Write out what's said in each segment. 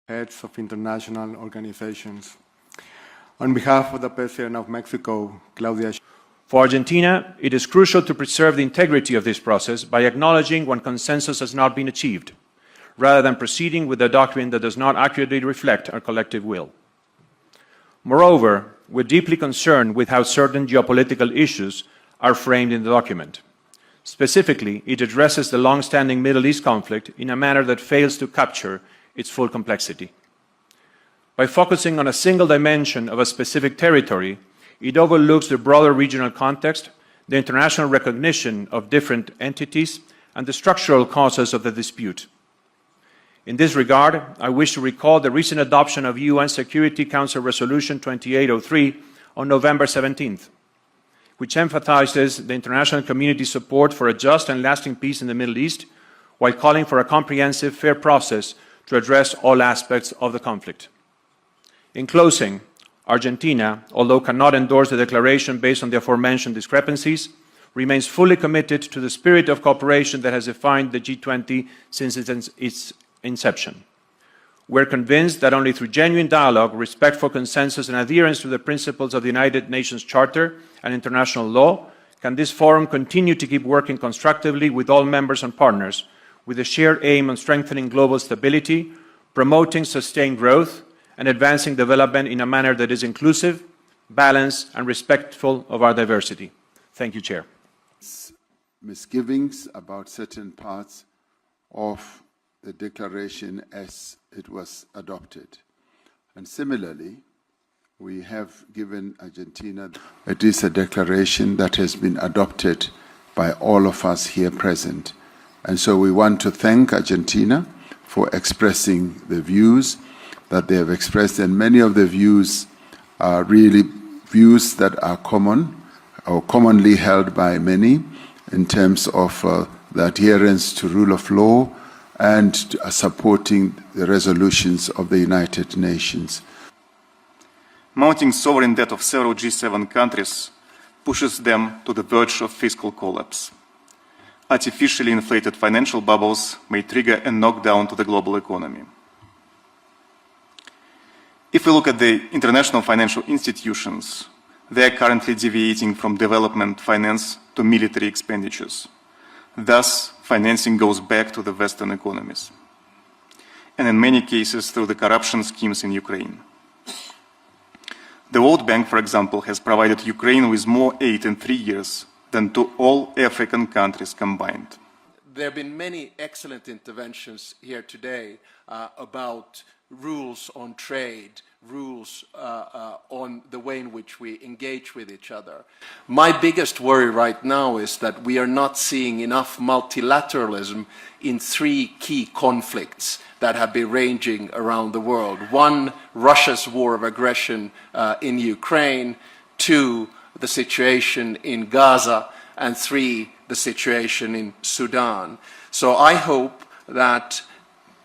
heads of international organizations. On behalf of the President of Mexico, Claudia. For Argentina, it is crucial to preserve the integrity of this process by acknowledging when consensus has not been achieved, rather than proceeding with a document that does not accurately reflect our collective will. Moreover, we're deeply concerned with how certain geopolitical issues are framed in the document. Specifically, it addresses the long-standing Middle East conflict in a manner that fails to capture its full complexity. By focusing on a single dimension of a specific territory, it overlooks the broader regional context, the international recognition of different entities, and the structural causes of the dispute. In this regard, I wish to recall the recent adoption of UN Security Council Resolution 2803 on November 17th, which emphasizes the international community's support for a just and lasting peace in the Middle East, while calling for a comprehensive, fair process to address all aspects of the conflict. In closing, Argentina, although cannot endorse the declaration based on the aforementioned discrepancies, remains fully committed to the spirit of cooperation that has defined the G20 since its inception. We're convinced that only through genuine dialogue, respect for consensus, and adherence to the principles of the United Nations Charter and international law can this forum continue to keep working constructively with all members and partners, with a shared aim on strengthening global stability, promoting sustained growth, and advancing development in a manner that is inclusive, balanced, and respectful of our diversity. Thank you, Chair. Misgivings about certain parts of the declaration as it was adopted. And similarly, we have given Argentina, it is a declaration that has been adopted by all of us here present. And so we want to thank Argentina for expressing the views that they have expressed, and many of the views are really views that are common or commonly held by many in terms of the adherence to rule of law and supporting the resolutions of the United Nations. Mounting sovereign debt of several G7 countries pushes them to the verge of fiscal collapse. Artificially inflated financial bubbles may trigger a knockdown to the global economy. If we look at the international financial institutions, they are currently deviating from development finance to military expenditures. Thus, financing goes back to the Western economies, and in many cases through the corruption schemes in Ukraine. The World Bank, for example, has provided Ukraine with more aid in 3 years than to all African countries combined. There have been many excellent interventions here today about rules on trade, rules on the way in which we engage with each other. My biggest worry right now is that we are not seeing enough multilateralism in 3 key conflicts that have been raging around the world. 1, Russia's war of aggression in Ukraine. 2, the situation in Gaza. And 3, the situation in Sudan. So I hope that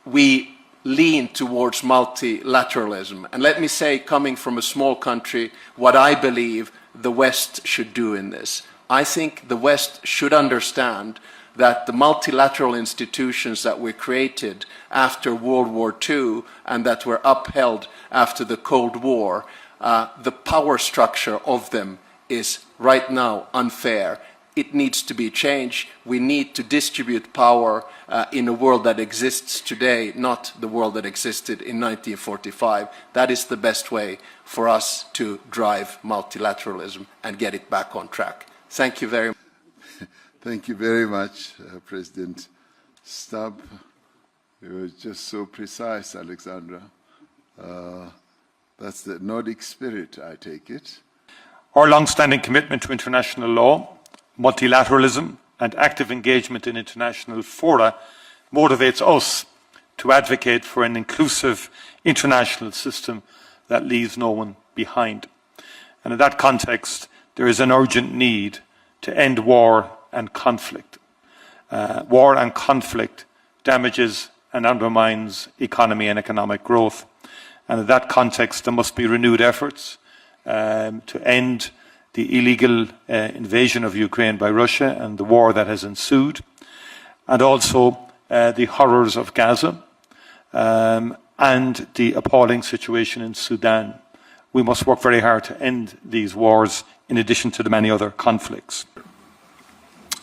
we lean towards multilateralism. And let me say, coming from a small country, what I believe the West should do in this. I think the West should understand that the multilateral institutions that were created after World War II and that were upheld after the Cold War, the power structure of them is right now unfair. It needs to be changed. We need to distribute power in a world that exists today, not the world that existed in 1945. That is the best way for us to drive multilateralism and get it back on track. Thank you very much. Thank you very much, President Stubb. You were just so precise, Alexandra. That's the Nordic spirit, I take it. Our long-standing commitment to international law, multilateralism and active engagement in international fora motivates us to advocate for an inclusive international system that leaves no one behind. And in that context, there is an urgent need to end war and conflict. War and conflict damages and undermines economy and economic growth. And in that context, there must be renewed efforts to end the illegal invasion of Ukraine by Russia and the war that has ensued, and also the horrors of Gaza, and the appalling situation in Sudan. We must work very hard to end these wars in addition to the many other conflicts.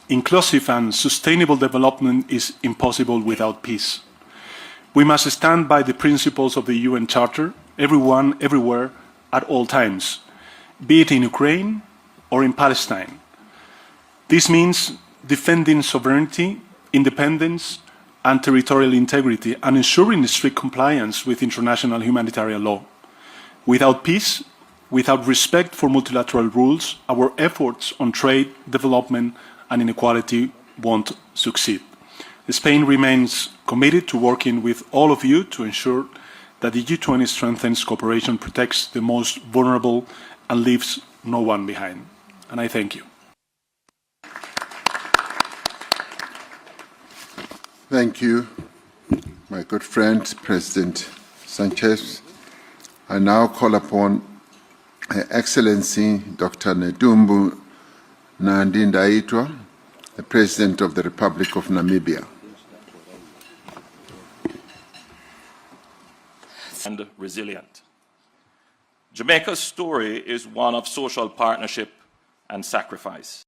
Inclusive and sustainable development is impossible without peace. We must stand by the principles of the UN Charter, everyone, everywhere, at all times, be it in Ukraine or in Palestine. This means defending sovereignty, independence, and territorial integrity, and ensuring strict compliance with international humanitarian law. Without peace, without respect for multilateral rules, our efforts on trade, development, and inequality won't succeed. Spain remains committed to working with all of you to ensure that the G20 strengthens cooperation, protects the most vulnerable, and leaves no one behind. And I thank you. Thank you, my good friend, President Sanchez. I now call upon Her Excellency Dr. Nedumbu Nandi-Ndaitwah, the President of the Republic of Namibia. And resilient. Jamaica's story is one of social partnership and sacrifice.